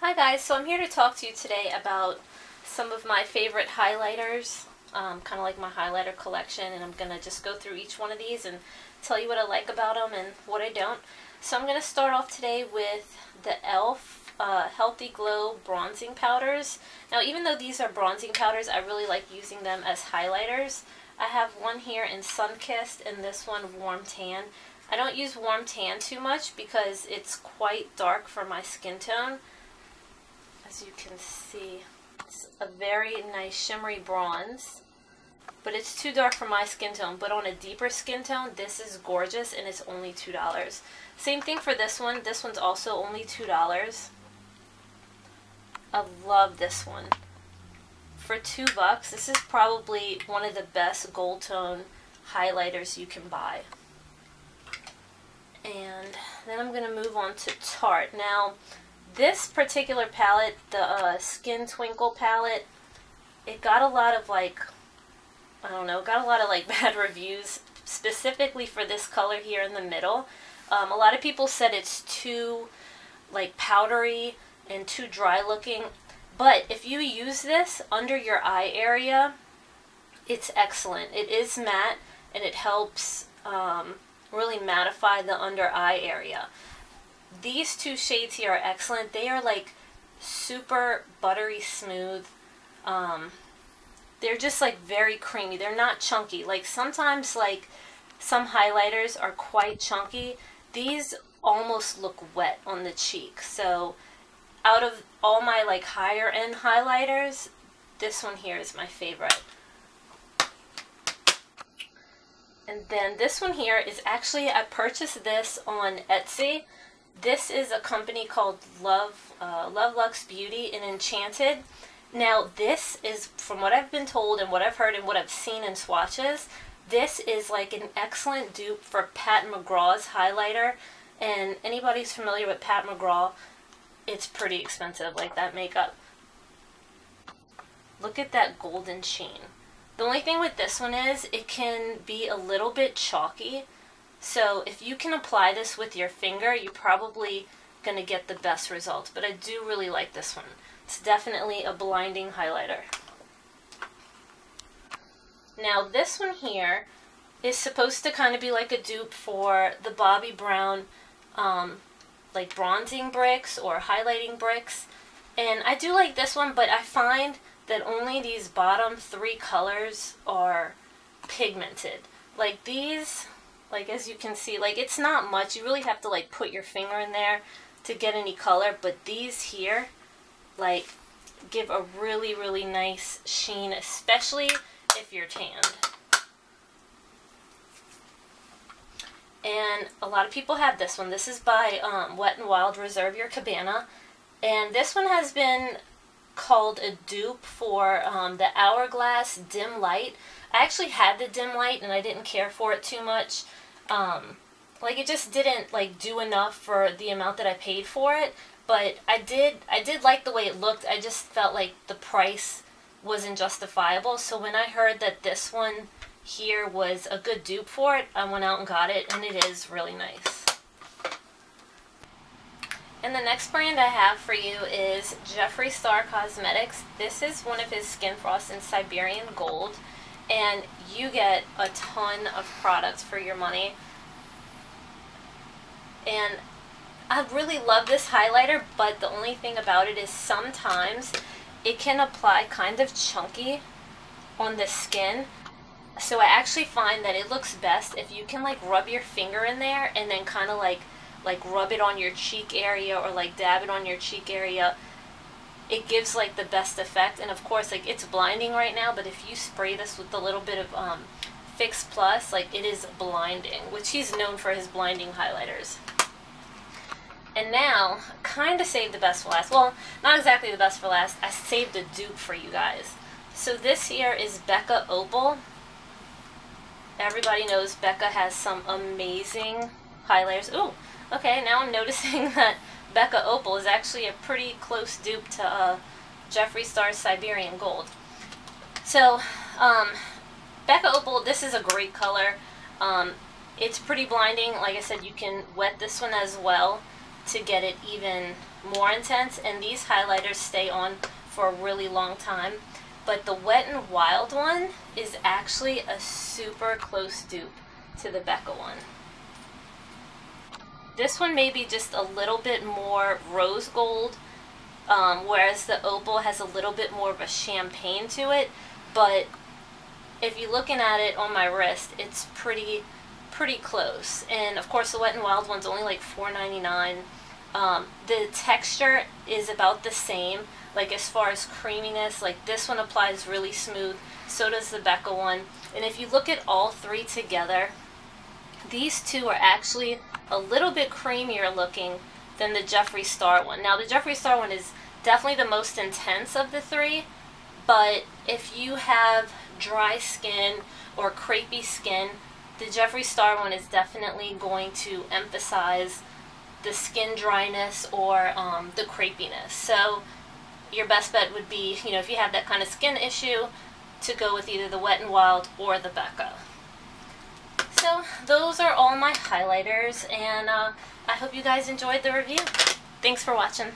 Hi guys, so I'm here to talk to you today about some of my favorite highlighters, kind of like my highlighter collection, and I'm going to just go through each one of these and tell you what I like about them and what I don't. So I'm going to start off today with the e.l.f. Healthy Glow bronzing powders. Now even though these are bronzing powders, I really like using them as highlighters. I have one here in Sunkist and this one Warm Tan. I don't use Warm Tan too much because it's quite dark for my skin tone. As you can see, it's a very nice shimmery bronze, but it's too dark for my skin tone. But on a deeper skin tone, this is gorgeous and it's only $2. Same thing for this one. This one's also only $2. I love this one. For $2, this is probably one of the best gold tone highlighters you can buy. And then I'm going to move on to Tarte. Now, this particular palette, the Skin Twinkle palette, it got a lot of like, I don't know, got a lot of like bad reviews, specifically for this color here in the middle. A lot of people said it's too like powdery and too dry looking, but if you use this under your eye area, it's excellent. It is matte and it helps really mattify the under eye area. These two shades here are excellent. They are like super buttery smooth. They're just like very creamy. They're not chunky. Like sometimes like some highlighters are quite chunky. These almost look wet on the cheek. So out of all my like higher end highlighters, this one here is my favorite. And then this one here is actually, I purchased this on Etsy. This is a company called Luxe Beauty and Enchanted. Now this is, from what I've been told and what I've heard and what I've seen in swatches, this is like an excellent dupe for Pat Mcgrath's highlighter. And anybody who's familiar with Pat Mcgrath, it's pretty expensive, like that makeup. Look at that golden sheen. The only thing with this one is it can be a little bit chalky. So if you can apply this with your finger, you're probably going to get the best results. But I do really like this one. It's definitely a blinding highlighter. Now this one here is supposed to kind of be like a dupe for the Bobbi Brown like bronzing bricks or highlighting bricks. And I do like this one, but I find that only these bottom three colors are pigmented. Like these, like as you can see, like it's not much. You really have to like put your finger in there to get any color, but these here like give a really, really nice sheen, especially if you're tanned. And a lot of people have this one. This is by Wet n Wild Reserve Your Cabana. And this one has been called a dupe for the Hourglass Dim Light. I actually had the dim light and I didn't care for it too much. Like it just didn't like do enough for the amount that I paid for it, but I did like the way it looked. I just felt like the price wasn't justifiable. So when I heard that this one here was a good dupe for it, I went out and got it, and it is really nice. And the next brand I have for you is Jeffree Star Cosmetics. This is one of his Skin Frost in Siberian Gold, and you get a ton of products for your money. And I really love this highlighter, but the only thing about it is sometimes it can apply kind of chunky on the skin. So I actually find that it looks best if you can like rub your finger in there and then kind of like rub it on your cheek area or like dab it on your cheek area. It gives like the best effect. And of course, like it's blinding right now, but if you spray this with a little bit of Fix Plus, like it is blinding, which he's known for his blinding highlighters. And now, kind of saved the best for last. Well, not exactly the best for last. I saved a dupe for you guys. So this here is Becca Opal. Everybody knows Becca has some amazing highlighters. Ooh, okay, now I'm noticing that Becca Opal is actually a pretty close dupe to Jeffree Star's Siberian Gold. So, Becca Opal, this is a great color. It's pretty blinding. Like I said, you can wet this one as well to get it even more intense, and these highlighters stay on for a really long time. But the Wet n Wild one is actually a super close dupe to the Becca one. This one may be just a little bit more rose gold, whereas the Opal has a little bit more of a champagne to it. But if you're looking at it on my wrist, it's pretty close. And of course the Wet n Wild one's only like $4.99. The texture is about the same, like as far as creaminess. Like this one applies really smooth, so does the Becca one. And if you look at all three together, these two are actually a little bit creamier looking than the Jeffree Star one. Now the Jeffree Star one is definitely the most intense of the three, but if you have dry skin or crepey skin, the Jeffree Star one is definitely going to emphasize the skin dryness or the crepiness. So your best bet would be, you know, if you have that kind of skin issue, to go with either the Wet n Wild or the Becca. So those are all my highlighters, and I hope you guys enjoyed the review. Thanks for watching.